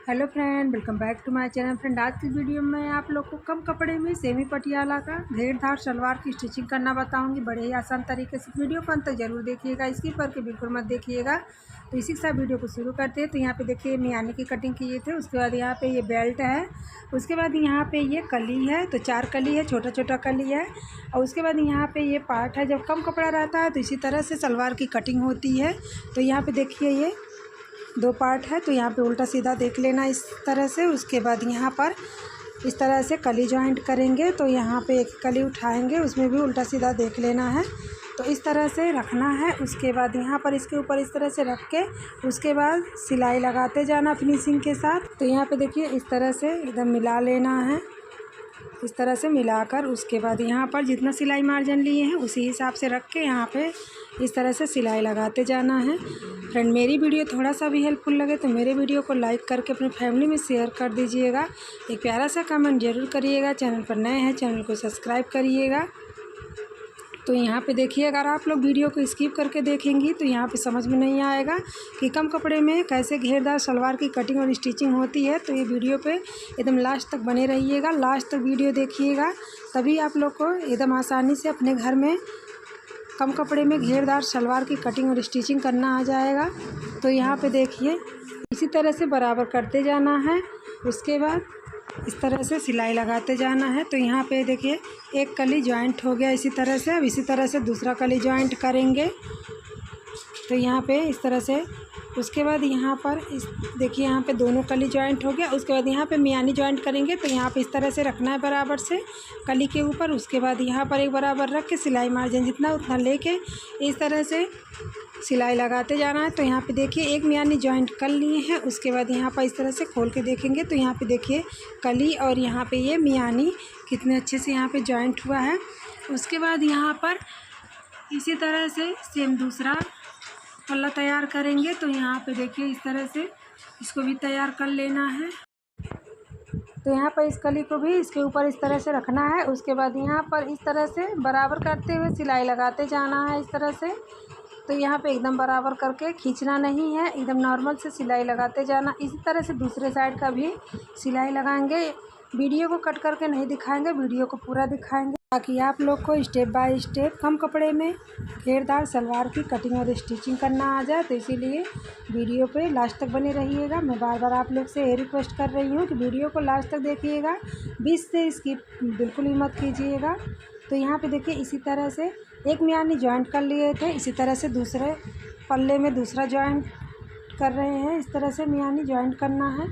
Hello friend, welcome back to my channel. Friend, आज की video में आप लोग को कम कपड़े में सेमी पटियाला का घेरदार सलवार की स्टिचिंग करना बताऊंगी। बड़े ही आसान तरीके से वीडियो को अंत तक जरूर देखिएगा, स्किप करके बिल्कुल मत देखिएगा। तो इसी के साथ वीडियो को शुरू करते हैं। तो यहाँ पे देखिए मियानी की कटिंग किए थे, उसके बाद यहाँ पे ये बेल्ट है, उसके बाद यहाँ पे ये कली है, तो 4 कली है, छोटा छोटा कली है। और उसके बाद यहाँ पे ये पार्ट है। जब कम कपड़ा रहता है तो इसी तरह से सलवार की कटिंग होती है। तो यहाँ पे देखिए ये 2 पार्ट है, तो यहाँ पे उल्टा सीधा देख लेना इस तरह से। उसके बाद यहाँ पर इस तरह से कली जॉइंट करेंगे, तो यहाँ पे एक कली उठाएंगे, उसमें भी उल्टा सीधा देख लेना है। तो इस तरह से रखना है। उसके बाद यहाँ पर इसके ऊपर इस तरह से रख के उसके बाद सिलाई लगाते जाना फिनिशिंग के साथ। तो यहाँ पे देखिए इस तरह से एकदम मिला लेना है, इस तरह से मिलाकर उसके बाद यहाँ पर जितना सिलाई मार्जिन लिए हैं उसी हिसाब से रख के यहाँ पे इस तरह से सिलाई लगाते जाना है। फ्रेंड, मेरी वीडियो थोड़ा सा भी हेल्पफुल लगे तो मेरे वीडियो को लाइक करके अपनी फैमिली में शेयर कर दीजिएगा। एक प्यारा सा कमेंट ज़रूर करिएगा। चैनल पर नए हैं चैनल को सब्सक्राइब करिएगा। तो यहाँ पे देखिए, अगर आप लोग वीडियो को स्किप करके देखेंगी तो यहाँ पे समझ में नहीं आएगा कि कम कपड़े में कैसे घेरदार सलवार की कटिंग और स्टिचिंग होती है। तो ये वीडियो पे एकदम लास्ट तक बने रहिएगा, लास्ट तक वीडियो देखिएगा, तभी आप लोग को एकदम आसानी से अपने घर में कम कपड़े में घेरदार सलवार की कटिंग और स्टिचिंग करना आ जाएगा। तो यहाँ पे देखिए इसी तरह से बराबर करते जाना है, उसके बाद इस तरह से सिलाई लगाते जाना है। तो यहाँ पे देखिए एक कली जॉइंट हो गया इसी तरह से। अब इसी तरह से दूसरा कली जॉइंट करेंगे, तो यहाँ पे इस तरह से। उसके बाद यहाँ पर इस देखिए यहाँ पे दोनों कली जॉइंट हो गया। उसके बाद यहाँ पे मियानी जॉइंट करेंगे, तो यहाँ पे इस तरह से रखना है बराबर से कली के ऊपर। उसके बाद यहाँ पर एक बराबर रख के सिलाई मार्जिन जितना उतना लेके इस तरह से सिलाई लगाते जाना है। तो यहाँ पे देखिए एक मियानी जॉइंट कर लिए हैं। उसके बाद यहाँ पर इस तरह से खोल के देखेंगे तो यहाँ पे देखिए कली और यहाँ पे ये मियानी कितने अच्छे से यहाँ पे जॉइंट हुआ है। उसके बाद यहाँ पर इसी तरह से सेम दूसरा पल्ला तैयार करेंगे। तो यहाँ पे देखिए इस तरह से इसको भी तैयार कर लेना है। तो यहाँ पर इस कली को भी इसके ऊपर इस तरह से रखना है। उसके बाद यहाँ पर इस तरह से बराबर करते हुए सिलाई लगाते जाना है इस तरह से। तो यहाँ पे एकदम बराबर करके खींचना नहीं है, एकदम नॉर्मल से सिलाई लगाते जाना। इसी तरह से दूसरे साइड का भी सिलाई लगाएंगे। वीडियो को कट करके नहीं दिखाएंगे, वीडियो को पूरा दिखाएंगे ताकि आप लोग को स्टेप बाय स्टेप कम कपड़े में घेरदार सलवार की कटिंग और स्टिचिंग करना आ जाए। तो इसीलिए वीडियो पे लास्ट तक बने रहिएगा। मैं बार बार आप लोग से ये रिक्वेस्ट कर रही हूँ कि वीडियो को लास्ट तक देखिएगा, बीच से स्किप बिल्कुल ही मत कीजिएगा। तो यहाँ पे देखिए इसी तरह से एक मियानी जॉइंट कर लिए थे, इसी तरह से दूसरे पल्ले में दूसरा जॉइंट कर रहे हैं। इस तरह से मियानी जॉइंट करना है।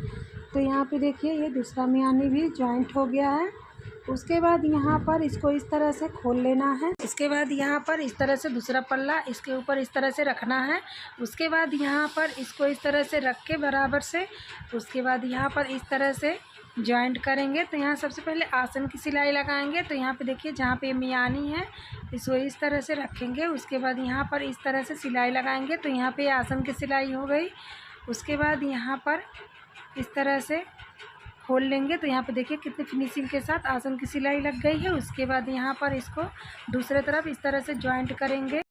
तो यहाँ पे देखिए ये दूसरा मियानी भी जॉइंट हो गया है। उसके बाद यहाँ पर इसको इस तरह से खोल लेना है। इसके बाद यहाँ पर इस तरह से दूसरा पल्ला इसके ऊपर इस तरह से रखना है। उसके बाद यहाँ पर इसको इस तरह से रख के बराबर से उसके बाद यहाँ पर इस तरह से जॉइंट करेंगे। तो यहाँ सबसे पहले आसन की सिलाई लगाएंगे। तो यहाँ पे देखिए जहाँ पे मियानी है इसको इस तरह से रखेंगे। उसके बाद यहाँ पर इस तरह से सिलाई लगाएंगे। तो यहाँ पे आसन की सिलाई हो गई। उसके बाद यहाँ पर इस तरह से खोल लेंगे। तो यहाँ पे देखिए कितनी फिनिशिंग के साथ आसन की सिलाई लग गई है। उसके बाद यहाँ पर इसको दूसरे तरफ इस तरह से जॉइंट करेंगे।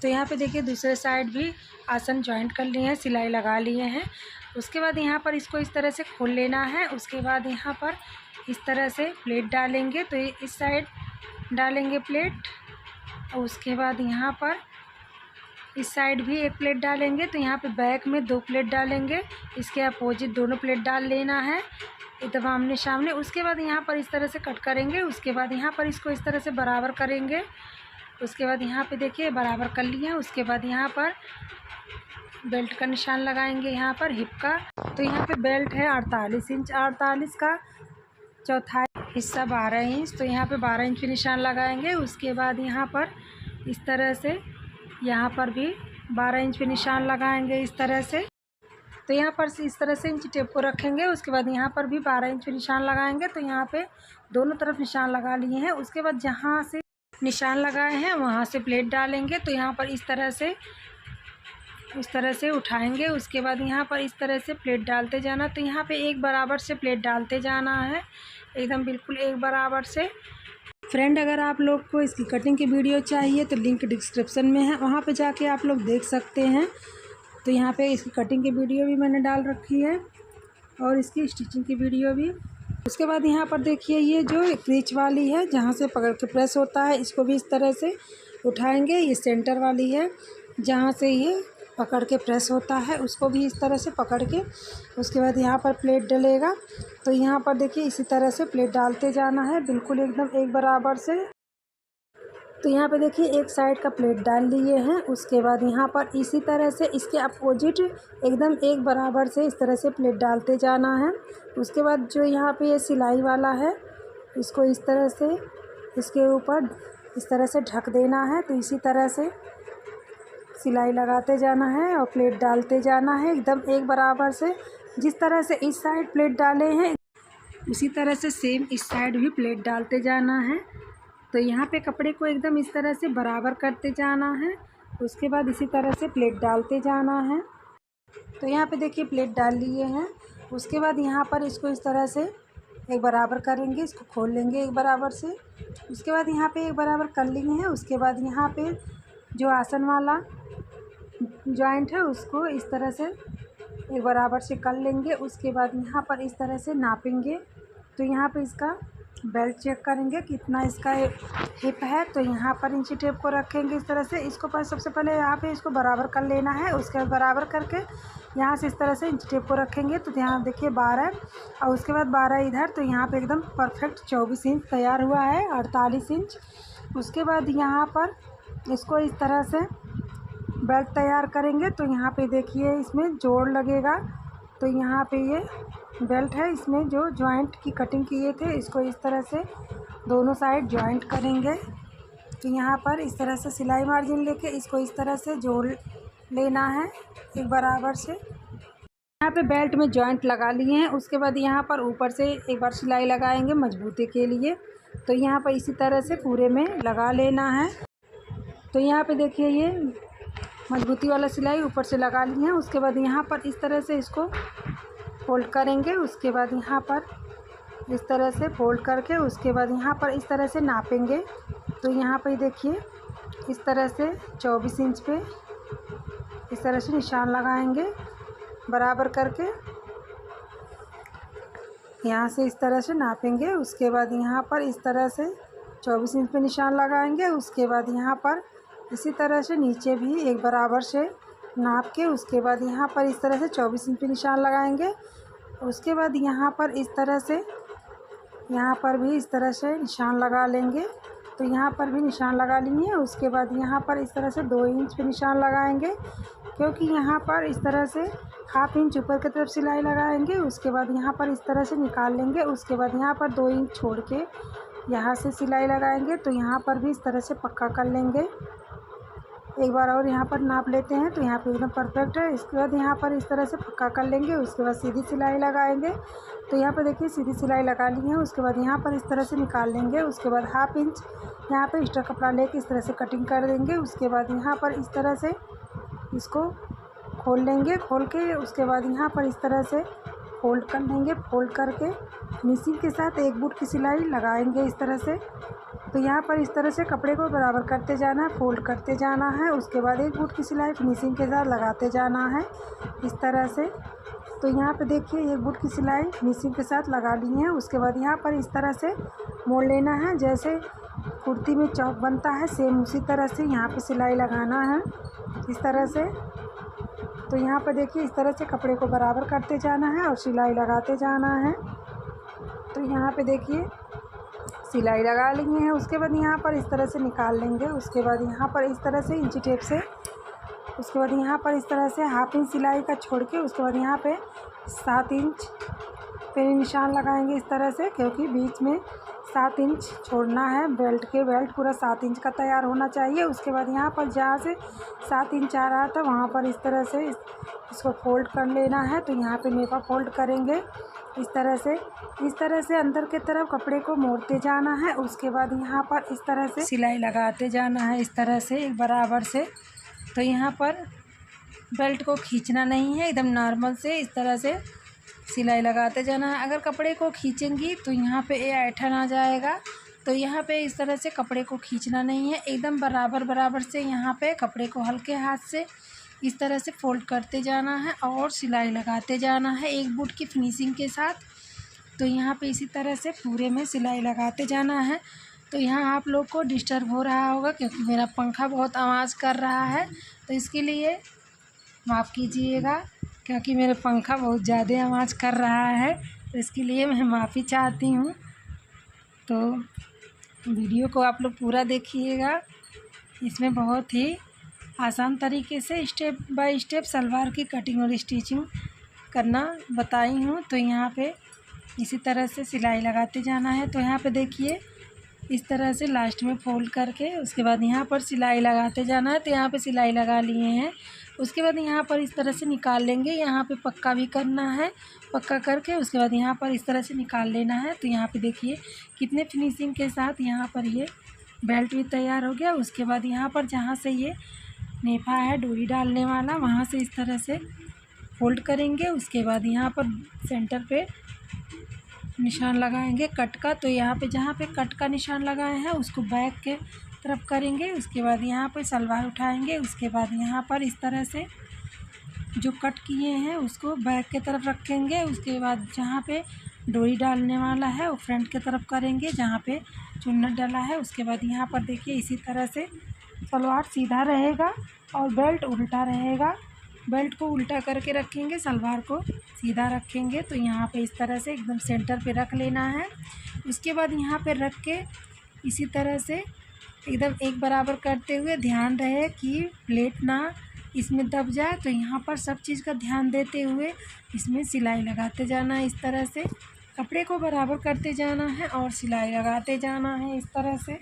तो यहाँ पे देखिए दूसरे साइड भी आसन जॉइंट कर लिए हैं, सिलाई लगा लिए हैं। उसके बाद यहाँ पर इसको इस तरह से खोल लेना है। उसके बाद यहाँ पर इस तरह से प्लेट डालेंगे। तो इस साइड डालेंगे प्लेट, और उसके बाद यहाँ पर इस साइड भी एक प्लेट डालेंगे। तो यहाँ पे बैक में 2 प्लेट डालेंगे, इसके अपोजिट दोनों प्लेट डाल लेना है एकदम आमने सामने। उसके बाद यहाँ पर इस तरह से कट करेंगे। उसके बाद यहाँ पर इसको इस तरह से बराबर करेंगे। उसके बाद यहाँ पे देखिए बराबर कर लिया। उसके बाद यहाँ पर बेल्ट का निशान लगाएंगे, यहाँ पर हिप का। तो यहाँ पे बेल्ट है 48 इंच, 48 का चौथाई हिस्सा 12 इंच। तो यहाँ पे 12 इंच पे निशान लगाएंगे। उसके बाद यहाँ पर इस तरह से यहाँ पर भी 12 इंच पे निशान लगाएंगे इस तरह से। तो यहाँ पर इस तरह से इंच टेप को रखेंगे। उसके बाद यहाँ पर भी 12 इंच पे निशान लगाएंगे। तो यहाँ पे दोनों तरफ निशान लगा लिए हैं। उसके बाद जहाँ से निशान लगाए हैं वहाँ से प्लेट डालेंगे। तो यहाँ पर इस तरह से उठाएंगे। उसके बाद यहाँ पर इस तरह से प्लेट डालते जाना। तो यहाँ पे एक बराबर से प्लेट डालते जाना है, एकदम बिल्कुल एक बराबर से। फ्रेंड, अगर आप लोग को इसकी कटिंग की वीडियो चाहिए तो लिंक डिस्क्रिप्शन में है, वहाँ पे जाके आप लोग देख सकते हैं। तो यहाँ पे इसकी कटिंग की वीडियो भी मैंने डाल रखी है। और इसकी स्टिचिंग की वीडियो भी। उसके बाद यहाँ पर देखिए ये जो क्रीच वाली है जहाँ से पकड़ के प्रेस होता है, इसको भी इस तरह से उठाएंगे। ये सेंटर वाली है जहाँ से ये पकड़ के प्रेस होता है, उसको भी इस तरह से पकड़ के उसके बाद यहाँ पर प्लेट डलेगा। तो यहाँ पर देखिए इसी तरह से प्लेट डालते जाना है, बिल्कुल एकदम एक बराबर से। तो यहाँ पे देखिए एक साइड का प्लेट डाल लिए हैं। उसके बाद यहाँ पर इसी तरह से इसके अपोजिट एकदम एक बराबर से इस तरह से प्लेट डालते जाना है। उसके बाद जो यहाँ पे ये सिलाई वाला है, इसको इस तरह से इसके ऊपर इस तरह से ढक देना है। तो इसी तरह से सिलाई लगाते जाना है और प्लेट डालते जाना है एकदम एक बराबर से। जिस तरह से इस साइड प्लेट डाले हैं उसी तरह से सेम इस साइड भी प्लेट डालते जाना है। तो यहाँ पे कपड़े को एकदम इस तरह से बराबर करते जाना है। उसके बाद इसी तरह से प्लेट डालते जाना है। तो यहाँ पे देखिए प्लेट डाल लिए हैं। उसके बाद यहाँ पर इसको इस तरह से एक बराबर करेंगे, इसको खोल लेंगे एक बराबर से। उसके बाद यहाँ पे एक बराबर कर लिए हैं। उसके बाद यहाँ पे जो आसन वाला जॉइंट है उसको इस तरह से एक बराबर से कर लेंगे। उसके बाद यहाँ पर इस तरह से नापेंगे। तो यहाँ पे इसका बेल्ट चेक करेंगे कितना इसका हिप है। तो यहाँ पर इंची टेप को रखेंगे इस तरह से। इसको पर सबसे पहले यहाँ पे इसको बराबर कर लेना है। उसके बाद बराबर करके यहाँ से इस तरह से इंची टेप को रखेंगे। तो यहाँ देखिए 12 और उसके बाद 12 इधर। तो यहाँ पे एकदम परफेक्ट 24 इंच तैयार हुआ है, 48 इंच। उसके बाद यहाँ पर इसको इस तरह से बेल्ट तैयार करेंगे। तो यहाँ पे देखिए इसमें जोड़ लगेगा। तो यहाँ पे ये बेल्ट है, इसमें जो जॉइंट की कटिंग किए थे इसको इस तरह से दोनों साइड जॉइंट करेंगे। तो यहाँ पर इस तरह से सिलाई मार्जिन लेके इसको इस तरह से जोड़ लेना है एक बराबर से। यहाँ पे बेल्ट में जॉइंट लगा लिए हैं। उसके बाद यहाँ पर ऊपर से एक बार सिलाई लगाएंगे मजबूती के लिए। तो यहाँ पर इसी तरह से पूरे में लगा लेना है। तो यहाँ पे देखिए ये मजबूती वाला सिलाई ऊपर से लगा ली है। उसके बाद यहाँ पर इस तरह से इसको फोल्ड करेंगे। उसके बाद यहाँ पर इस तरह से फोल्ड करके उसके बाद यहाँ पर इस तरह से नापेंगे। तो यहाँ पर देखिए इस तरह से 24 इंच पे इस तरह से निशान लगाएंगे बराबर करके। यहाँ से इस तरह से नापेंगे। उसके बाद यहाँ पर इस तरह से 24 इंच पे निशान लगाएंगे। उसके बाद यहाँ पर इसी तरह से नीचे भी एक बराबर से नाप के उसके बाद यहाँ पर इस तरह से 24 इंच पे निशान लगाएंगे। उसके बाद यहाँ पर इस तरह से यहाँ पर भी इस तरह से निशान लगा लेंगे। तो यहाँ पर भी निशान लगा लिए। उसके बाद यहाँ पर इस तरह से 2 इंच पे निशान लगाएंगे, क्योंकि यहाँ पर इस तरह से हाफ इंच ऊपर की तरफ सिलाई लगाएंगे। उसके बाद यहाँ पर इस तरह से निकाल लेंगे। उसके बाद यहाँ पर 2 इंच छोड़ के यहाँ से सिलाई लगाएंगे। तो यहाँ पर भी इस तरह से पक्का कर लेंगे। एक बार और यहाँ पर नाप लेते हैं। तो यहाँ पे एकदम परफेक्ट है। इसके बाद यहाँ पर इस तरह से पक्का कर लेंगे। उसके बाद सीधी सिलाई लगाएंगे। तो यहाँ पर देखिए सीधी सिलाई लगा ली है। उसके बाद यहाँ पर इस तरह से निकाल लेंगे। उसके बाद हाफ इंच यहाँ पे एक्स्ट्रा कपड़ा लेके इस तरह से कटिंग कर देंगे। उसके बाद यहाँ पर इस तरह से इसको खोल लेंगे। खोल के उसके बाद यहाँ पर इस तरह से फोल्ड कर लेंगे। फोल्ड करके फिनिशिंग के साथ एक बूट की सिलाई लगाएंगे इस तरह से। तो यहाँ पर इस तरह से कपड़े को बराबर करते जाना है, फोल्ड करते जाना है। उसके बाद एक बूट की सिलाई फिनिशिंग के साथ लगाते जाना है इस तरह से। तो यहाँ पे देखिए एक बूट की सिलाई फिनिशिंग के साथ लगा ली है। उसके बाद यहाँ पर इस तरह से मोड़ लेना है, जैसे कुर्ती में चौक बनता है सेम उसी तरह से यहाँ पे सिलाई लगाना है इस तरह से। तो यहाँ पर देखिए इस तरह से कपड़े को बराबर करते जाना है और सिलाई लगाते जाना है। तो यहाँ पे देखिए सिलाई लगा लेंगे हैं। उसके बाद यहाँ पर इस तरह से निकाल लेंगे। उसके बाद यहाँ पर इस तरह से इंची टेप से उसके बाद यहाँ पर इस तरह से हाफ इंच सिलाई का छोड़ के उसके बाद यहाँ पे 7 इंच पे निशान लगाएंगे इस तरह से, क्योंकि बीच में 7 इंच छोड़ना है। बेल्ट पूरा 7 इंच का तैयार होना चाहिए। उसके बाद यहाँ पर जहाँ से 7 इंच आ रहा था वहाँ पर इस तरह से इसको फोल्ड कर लेना है। तो यहाँ पे नेफा फोल्ड करेंगे इस तरह से अंदर की तरफ कपड़े को मोड़ते जाना है। उसके बाद यहाँ पर इस तरह से सिलाई लगाते जाना है इस तरह से एक बराबर से। तो यहाँ पर बेल्ट को खींचना नहीं है, एकदम नॉर्मल से इस तरह से सिलाई लगाते जाना है। अगर कपड़े को खींचेंगी तो यहाँ पे ये ऐठन आ जाएगा। तो यहाँ पे इस तरह से कपड़े को खींचना नहीं है, एकदम बराबर से यहाँ पे कपड़े को हल्के हाथ से इस तरह से फोल्ड करते जाना है और सिलाई लगाते जाना है एक बूट की फिनिशिंग के साथ। तो यहाँ पे इसी तरह से पूरे में सिलाई लगाते जाना है। तो यहाँ आप लोग को डिस्टर्ब हो रहा होगा क्योंकि मेरा पंखा बहुत आवाज़ कर रहा है, तो इसके लिए माफ़ कीजिएगा क्योंकि मेरे पंखा बहुत ज़्यादा आवाज़ कर रहा है, तो इसके लिए मैं माफ़ी चाहती हूँ। तो वीडियो को आप लोग पूरा देखिएगा, इसमें बहुत ही आसान तरीके से स्टेप बाय स्टेप सलवार की कटिंग और स्टिचिंग करना बताई हूँ। तो यहाँ पे इसी तरह से सिलाई लगाते जाना है। तो यहाँ पे देखिए इस तरह से लास्ट में फोल्ड करके उसके बाद यहाँ पर सिलाई लगाते जाना है। तो यहाँ पे सिलाई लगा लिए हैं, उसके बाद यहाँ पर इस तरह से निकाल लेंगे। यहाँ पे पक्का भी करना है, पक्का करके उसके बाद यहाँ पर इस तरह से निकाल लेना है। तो यहाँ पे देखिए कितने फिनिशिंग के साथ यहाँ पर ये बेल्ट भी तैयार हो गया। उसके बाद यहाँ पर जहाँ से ये नेफा है डोरी डालने वाला, वहाँ से इस तरह से फोल्ड करेंगे। उसके बाद यहाँ पर सेंटर पे निशान लगाएंगे कट का। तो यहाँ पे जहाँ पे कट का निशान लगाए हैं उसको बैक के तरफ करेंगे। उसके बाद यहाँ पे सलवार उठाएंगे। उसके बाद यहाँ पर इस तरह से जो कट किए हैं उसको बैक के तरफ रखेंगे। उसके बाद जहाँ पे डोरी डालने वाला है वो फ्रंट के तरफ करेंगे जहाँ पे चुन्नट डाला है। उसके बाद यहाँ पर देखिए इसी तरह से सलवार सीधा रहेगा और बेल्ट उल्टा रहेगा। बेल्ट को उल्टा करके रखेंगे, सलवार को सीधा रखेंगे। तो यहाँ पे इस तरह से एकदम सेंटर पे रख लेना है। उसके बाद यहाँ पे रख के इसी तरह से एकदम एक बराबर करते हुए ध्यान रहे कि प्लेट ना इसमें दब जाए। तो यहाँ पर सब चीज़ का ध्यान देते हुए इसमें सिलाई लगाते जाना है। इस तरह से कपड़े को बराबर करते जाना है और सिलाई लगाते जाना है इस तरह से।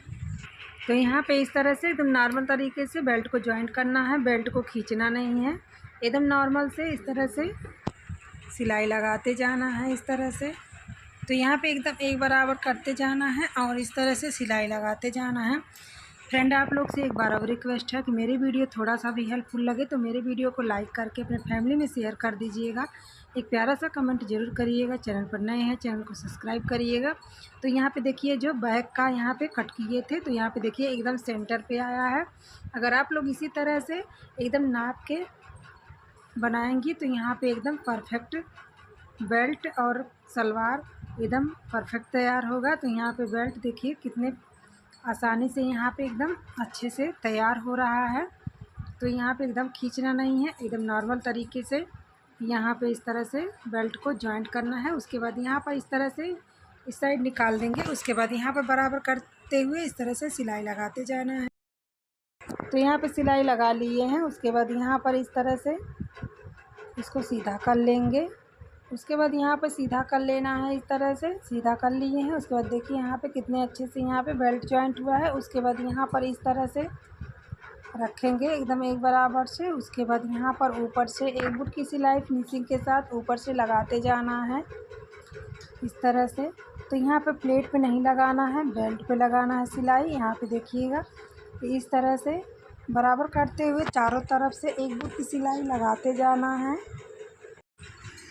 तो यहाँ पे इस तरह से एकदम नॉर्मल तरीके से बेल्ट को जॉइंट करना है, बेल्ट को खींचना नहीं है, एकदम नॉर्मल से इस तरह से सिलाई लगाते जाना है इस तरह से। तो यहाँ पे एकदम एक बराबर करते जाना है और इस तरह से सिलाई लगाते जाना है। फ्रेंड आप लोग से एक बार और रिक्वेस्ट है कि मेरी वीडियो थोड़ा सा भी हेल्पफुल लगे तो मेरे वीडियो को लाइक करके अपने फैमिली में शेयर कर दीजिएगा। एक प्यारा सा कमेंट ज़रूर करिएगा। चैनल पर नए हैं चैनल को सब्सक्राइब करिएगा। तो यहाँ पे देखिए जो बैक का यहाँ पे कट किए थे तो यहाँ पे देखिए एकदम सेंटर पे आया है। अगर आप लोग इसी तरह से एकदम नाप के बनाएंगी तो यहाँ पे एकदम परफेक्ट बेल्ट और सलवार एकदम परफेक्ट तैयार होगा। तो यहाँ पे बेल्ट देखिए कितने आसानी से यहाँ पे एकदम अच्छे से तैयार हो रहा है। तो यहाँ पे एकदम खींचना नहीं है, एकदम नॉर्मल तरीके से यहाँ पे इस तरह से बेल्ट को जॉइंट करना है। उसके बाद यहाँ पर इस तरह से इस साइड निकाल देंगे। उसके बाद यहाँ पर बराबर करते हुए इस तरह से सिलाई लगाते जाना है। तो यहाँ पे सिलाई लगा लिए हैं। उसके बाद यहाँ पर इस तरह से इसको सीधा कर लेंगे। उसके बाद यहाँ पे सीधा कर लेना है, इस तरह से सीधा कर लिए हैं। उसके बाद देखिए यहाँ पे कितने अच्छे से यहाँ पे बेल्ट जॉइंट हुआ है। उसके बाद यहाँ पर इस तरह से रखेंगे एकदम एक बराबर से। उसके बाद यहाँ पर ऊपर से एक बुट की सिलाई फिनिशिंग के साथ ऊपर से लगाते जाना है इस तरह से। तो यहाँ पे प्लेट पे नहीं लगाना है, बेल्ट पे लगाना है सिलाई। यहाँ पे देखिएगा इस तरह से बराबर करते हुए चारों तरफ से एक बुट की सिलाई लगाते जाना है।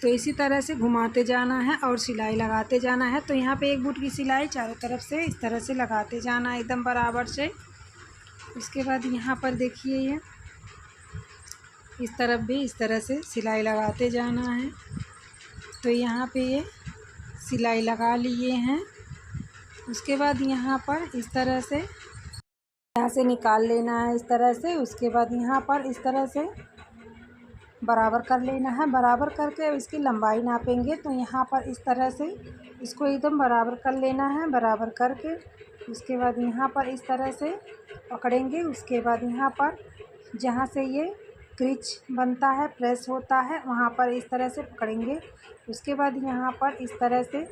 तो इसी तरह से घुमाते जाना है और सिलाई लगाते जाना है। तो यहाँ पे एक बुट की सिलाई चारों तरफ से इस तरह से लगाते जाना है एकदम बराबर से। उसके बाद यहाँ पर देखिए ये इस तरफ भी इस तरह से सिलाई लगाते जाना है। तो यहाँ पे ये सिलाई लगा लिए हैं। उसके बाद यहाँ पर इस तरह से यहाँ से निकाल लेना है इस तरह से। उसके बाद यहाँ पर इस तरह से बराबर कर लेना है। बराबर करके इसकी लंबाई नापेंगे। तो यहाँ पर इस तरह से इसको एकदम बराबर कर लेना है। बराबर करके उसके बाद यहाँ पर इस तरह से पकड़ेंगे। उसके बाद यहाँ पर जहाँ से ये क्रीच बनता है प्रेस होता है वहाँ पर इस तरह से पकड़ेंगे। उसके बाद यहाँ पर इस तरह से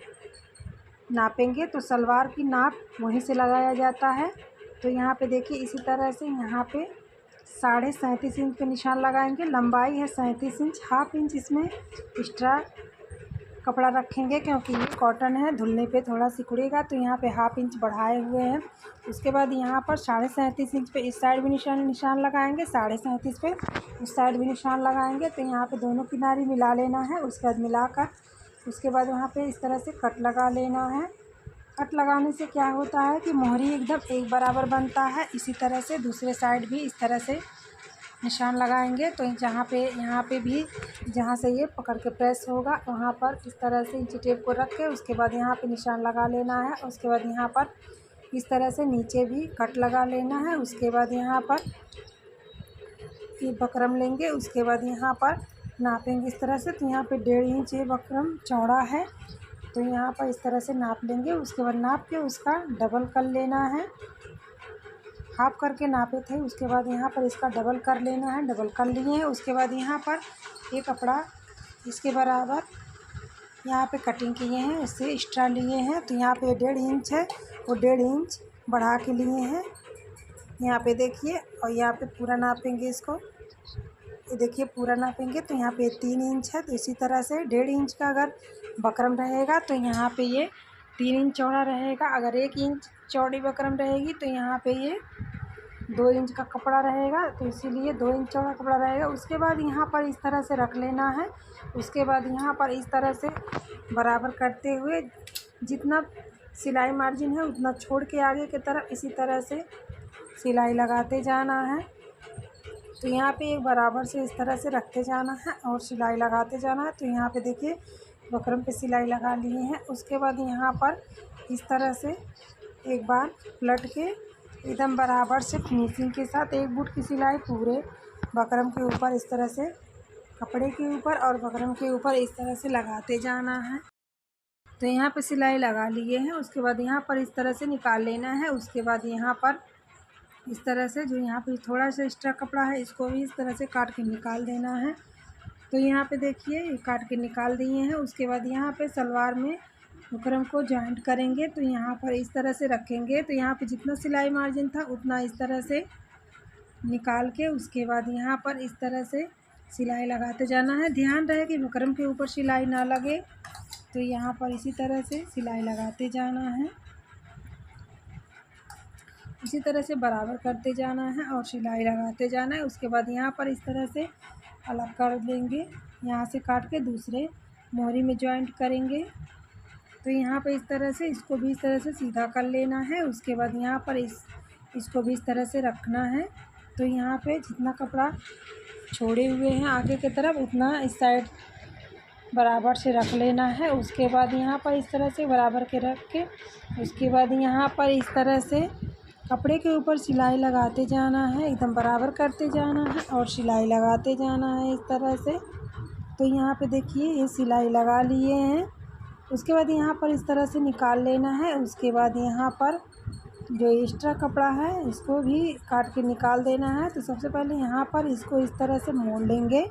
नापेंगे। तो सलवार की नाप वहीं से लगाया जाता है। तो यहाँ पे देखिए इसी तरह से यहाँ पे 37.5 इंच पे निशान लगाएंगे। लंबाई है 37 इंच, हाफ इंच इसमें एक्स्ट्रा कपड़ा रखेंगे क्योंकि ये कॉटन है, धुलने पे थोड़ा सिकुड़ेगा। तो यहाँ पे हाफ इंच बढ़ाए हुए हैं। उसके बाद यहाँ पर 37.5 इंच पे इस साइड भी निशान लगाएंगे, 37.5 पे उस साइड भी निशान लगाएंगे। तो यहाँ पे दोनों किनारे मिला लेना है। उसके बाद मिलाकर उसके बाद वहाँ पे इस तरह से कट लगा लेना है। कट लगाने से क्या होता है कि मोहरी एकदम एक बराबर बनता है। इसी तरह से दूसरे साइड भी इस तरह से निशान लगाएंगे। तो जहाँ पे यहाँ पे भी जहाँ से ये पकड़ के प्रेस होगा वहाँ पर इस तरह से इंची टेप को रख के उसके बाद यहाँ पे निशान लगा लेना है। उसके बाद यहाँ पर इस तरह से नीचे भी कट लगा लेना है। उसके बाद यहाँ पर ये बकरम लेंगे। उसके बाद यहाँ पर नापेंगे इस तरह से। तो यहाँ पे 1.5 इंच ये बकरम चौड़ा है, तो यहाँ पर इस तरह से नाप लेंगे। उसके बाद नाप के उसका डबल कर लेना है। हाफ करके नापे थे, उसके बाद यहाँ पर इसका डबल कर लेना है। डबल कर लिए हैं। उसके बाद यहाँ पर ये कपड़ा इसके बराबर यहाँ पे कटिंग किए हैं, इससे एक्स्ट्रा लिए हैं। तो यहाँ पे 1.5 इंच है, वो 1.5 इंच बढ़ा के लिए हैं। यहाँ पे देखिए, और यहाँ पे पूरा नापेंगे इसको। ये देखिए पूरा नापेंगे तो यहाँ पे 3 इंच है। तो इसी तरह से 1.5 इंच का अगर बकरम रहेगा तो यहाँ पे ये 3 इंच चौड़ा रहेगा। अगर 1 इंच चौड़ी बकरम रहेगी तो यहाँ पे ये 2 इंच का कपड़ा रहेगा, तो इसीलिए 2 इंच चौड़ा कपड़ा रहेगा। उसके बाद यहाँ पर इस तरह से रख लेना है। उसके बाद यहाँ पर इस तरह से बराबर करते हुए जितना सिलाई मार्जिन है उतना छोड़ के आगे की तरफ इसी तरह से सिलाई लगाते जाना है। तो यहाँ पे एक बराबर से इस तरह से रखते जाना है और सिलाई लगाते जाना है। तो यहाँ पे देखिए बकरम पे सिलाई लगा लिए हैं। उसके बाद यहाँ पर इस तरह से एक बार पलट के एकदम बराबर से फिनिशिंग के साथ एक बूट की सिलाई पूरे बकरम के ऊपर इस तरह से कपड़े के ऊपर और बकरम के ऊपर इस तरह से लगाते जाना है। तो यहाँ पे सिलाई लगा लिए हैं। उसके बाद यहाँ पर इस तरह से निकाल लेना है। उसके बाद यहाँ पर इस तरह से जो यहाँ पे थोड़ा सा एक्स्ट्रा कपड़ा है इसको भी इस तरह से काट के निकाल देना है। तो यहाँ पे देखिए ये काट के निकाल दिए हैं। उसके बाद यहाँ पे सलवार में बकरम को जॉइंट करेंगे। तो यहाँ पर इस तरह से रखेंगे। तो यहाँ पे जितना सिलाई मार्जिन था उतना इस तरह से निकाल के उसके बाद यहाँ पर इस तरह से सिलाई लगाते जाना है। ध्यान रहे कि बकरम के ऊपर सिलाई ना लगे। तो यहाँ पर इसी तरह से सिलाई लगाते जाना है। इसी तरह से बराबर करते जाना है और सिलाई लगाते जाना है। उसके बाद यहाँ पर इस तरह से अलग कर देंगे, यहाँ से काट के दूसरे मोहरी में जॉइंट करेंगे। तो यहाँ पे इस तरह से इसको भी इस तरह से सीधा कर लेना है। उसके बाद यहाँ पर इसको भी इस तरह से रखना है। तो यहाँ पे जितना कपड़ा छोड़े हुए हैं आगे की तरफ उतना इस साइड बराबर से रख लेना है। उसके बाद यहाँ पर इस तरह से बराबर के रख के उसके बाद यहाँ पर इस तरह से कपड़े के ऊपर सिलाई लगाते जाना है, एकदम बराबर करते जाना है और सिलाई लगाते जाना है इस तरह से। तो यहाँ पे देखिए ये सिलाई लगा लिए हैं। उसके बाद यहाँ पर इस तरह से निकाल लेना है। उसके बाद यहाँ पर जो एक्स्ट्रा कपड़ा है इसको भी काट के निकाल देना है। तो सबसे पहले यहाँ पर इसको इस तरह से मोड़ लेंगे।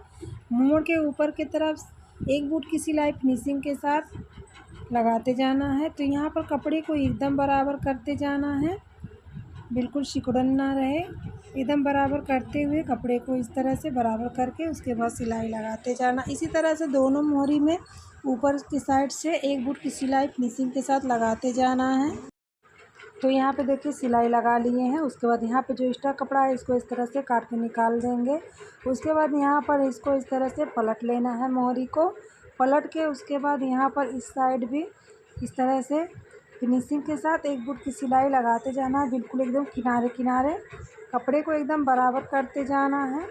मोड़ के ऊपर की तरफ एक बूट की सिलाई फिनिशिंग के साथ लगाते जाना है। तो यहाँ पर कपड़े को एकदम बराबर करते जाना है, बिल्कुल सिकुड़न ना रहे। एकदम बराबर करते हुए कपड़े को इस तरह से बराबर करके उसके बाद सिलाई लगाते जाना। इसी तरह से दोनों मोहरी में ऊपर की साइड से एक बूट की सिलाई फिनिशिंग के साथ लगाते जाना है। तो यहाँ पे देखिए सिलाई लगा लिए हैं। उसके बाद यहाँ पे जो एक्स्ट्रा कपड़ा है इसको इस तरह से काट के निकाल देंगे। उसके बाद यहाँ पर इसको इस तरह से पलट लेना है, मोहरी को पलट के उसके बाद यहाँ पर इस साइड भी इस तरह से फिनिशिंग के साथ एक बूट की सिलाई लगाते जाना है, बिल्कुल एकदम किनारे किनारे कपड़े को एकदम बराबर करते जाना है।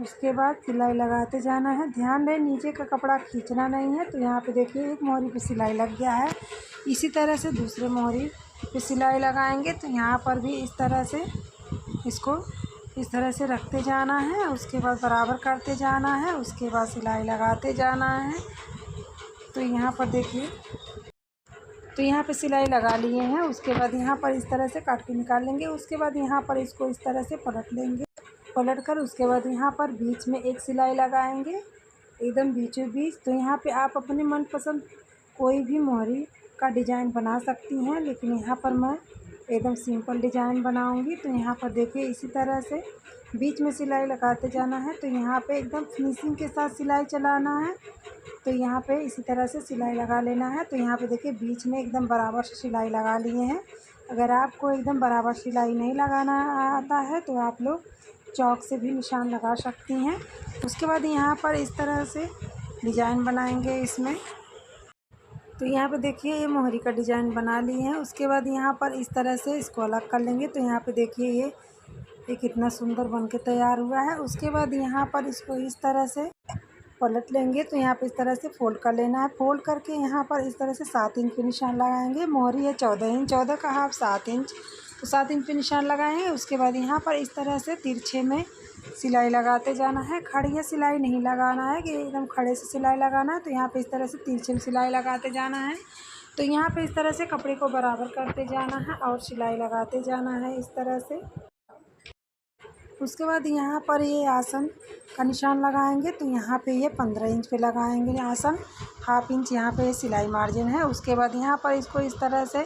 उसके बाद सिलाई लगाते जाना है। ध्यान रहे नीचे का कपड़ा खींचना नहीं है। तो यहाँ पे देखिए एक मोहरी पे सिलाई लग गया है। इसी तरह से दूसरे मोहरी पे सिलाई लगाएंगे। तो यहाँ पर भी इस तरह से इसको इस तरह से रखते जाना है। उसके बाद बराबर करते जाना है। उसके बाद सिलाई लगाते जाना है। तो यहाँ पर देखिए तो यहाँ पे सिलाई लगा लिए हैं। उसके बाद यहाँ पर इस तरह से काट के निकाल लेंगे। उसके बाद यहाँ पर इसको इस तरह से पलट लेंगे। पलट कर उसके बाद यहाँ पर बीच में एक सिलाई लगाएंगे, एकदम बीचों बीच। तो यहाँ पे आप अपने मनपसंद कोई भी मोहरी का डिज़ाइन बना सकती हैं, लेकिन यहाँ पर मैं एकदम सिंपल डिज़ाइन बनाऊँगी। तो यहाँ पर देखिए इसी तरह से बीच में सिलाई लगाते जाना है। तो यहाँ पे एकदम फिनिशिंग के साथ सिलाई चलाना है। तो यहाँ पे इसी तरह से सिलाई लगा लेना है। तो यहाँ पे देखिए बीच में एकदम बराबर से सिलाई लगा लिए हैं। अगर आपको एकदम बराबर सिलाई नहीं लगाना आता है तो आप लोग चौक से भी निशान लगा सकती हैं। उसके बाद यहाँ पर इस तरह से डिज़ाइन बनाएंगे इसमें। तो यहाँ पे देखिए ये मोहरी का डिज़ाइन बना लिए हैं। उसके बाद यहाँ पर इस तरह से इसको अलग कर लेंगे। तो यहाँ पे देखिए ये ये कितना सुंदर बन के तैयार हुआ है। उसके बाद यहाँ पर इसको इस तरह से पलट लेंगे तो यहाँ पे इस तरह से फोल्ड कर लेना है। फोल्ड करके यहाँ पर इस तरह से 7 इंच पे निशान लगाएंगे। मोहरी है 14 इंच, 14 का हाफ 7 इंच, तो 7 इंच पे निशान लगाएंगे। उसके बाद यहाँ पर इस तरह से तिरछे में सिलाई लगाते जाना है। खड़िया सिलाई नहीं लगाना है कि एकदम खड़े से सिलाई लगाना है। तो यहाँ पे इस तरह से तिरछे में सिलाई लगाते जाना है। तो यहाँ पे इस तरह से कपड़े को बराबर करते जाना है और सिलाई लगाते जाना है इस तरह से। उसके बाद यहाँ पर ये आसन का निशान लगाएंगे तो यहाँ पे ये 15 इंच पे लगाएंगे आसन, हाफ इंच यहाँ पे सिलाई मार्जिन है। उसके बाद यहाँ पर इसको इस तरह से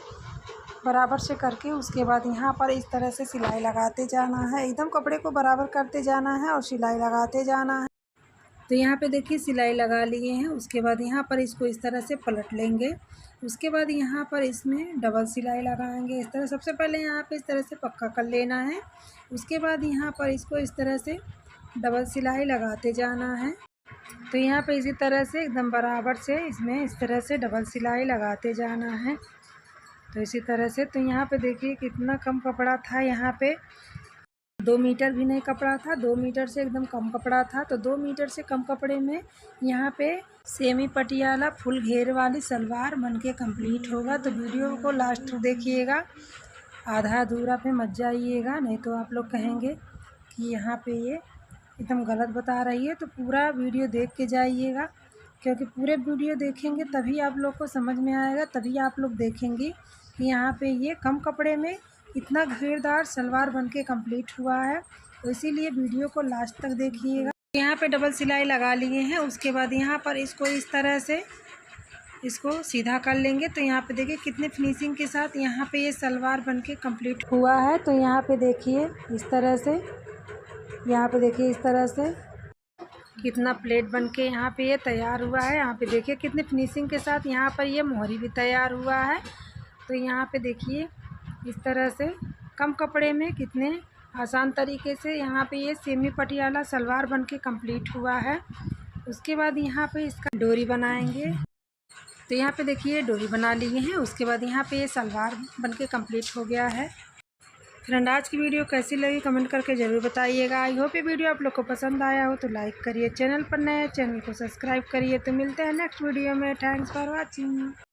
बराबर से करके उसके बाद यहाँ पर इस तरह से सिलाई लगाते जाना है। एकदम कपड़े को बराबर करते जाना है और सिलाई लगाते जाना है। तो यहाँ पे देखिए सिलाई लगा लिए हैं। उसके बाद यहाँ पर इसको इस तरह से पलट लेंगे। उसके बाद यहाँ पर इसमें डबल सिलाई लगाएंगे इस तरह। सबसे पहले यहाँ पे इस तरह से पक्का कर लेना है। उसके बाद यहाँ पर इसको इस तरह से डबल सिलाई लगाते जाना है। तो यहाँ पे इसी तरह से एकदम बराबर से इसमें इस तरह से डबल सिलाई लगाते जाना है। तो इसी तरह से तो यहाँ पे देखिए कितना कम कपड़ा था। यहाँ पे 2 मीटर भी नहीं कपड़ा था, 2 मीटर से एकदम कम कपड़ा था। तो 2 मीटर से कम कपड़े में यहाँ पे सेमी पटियाला फुल घेर वाली सलवार बनके कंप्लीट होगा। तो वीडियो को लास्ट तक देखिएगा, आधा अधूरा पे मत जाइएगा, नहीं तो आप लोग कहेंगे कि यहाँ पे ये एकदम गलत बता रही है। तो पूरा वीडियो देख के जाइएगा, क्योंकि पूरे वीडियो देखेंगे तभी आप लोग को समझ में आएगा, तभी आप लोग देखेंगे कि यहाँ पे ये कम कपड़े में इतना घेरदार सलवार बनके कंप्लीट हुआ है। तो इसीलिए वीडियो को लास्ट तक देखिएगा। यहाँ पे डबल सिलाई लगा लिए हैं। उसके बाद यहाँ पर इसको इस तरह से इसको सीधा कर लेंगे। तो यहाँ पे देखिए कितने फिनिशिंग के साथ यहाँ पे ये सलवार बनके कंप्लीट हुआ है। तो यहाँ पे देखिए इस तरह से, यहाँ पे देखिए इस तरह से कितना प्लेट बनके यहाँ पे ये तैयार हुआ है। यहाँ पे देखिए कितने फिनिशिंग के साथ यहाँ पर ये मोहरी भी तैयार हुआ है। तो यहाँ पे देखिए इस तरह से कम कपड़े में कितने आसान तरीके से यहाँ पे ये सेमी पटियाला सलवार बनके कंप्लीट हुआ है। उसके बाद यहाँ पे इसका डोरी बनाएंगे। तो यहाँ पे देखिए डोरी बना लिए हैं। उसके बाद यहाँ पे ये सलवार बनके कंप्लीट हो गया है। फ्रेंड आज की वीडियो कैसी लगी कमेंट करके ज़रूर बताइएगा। आई होप ये वीडियो आप लोग को पसंद आया हो तो लाइक करिए, चैनल पर नए चैनल को सब्सक्राइब करिए। तो मिलते हैं नेक्स्ट वीडियो में। Thanks for watching.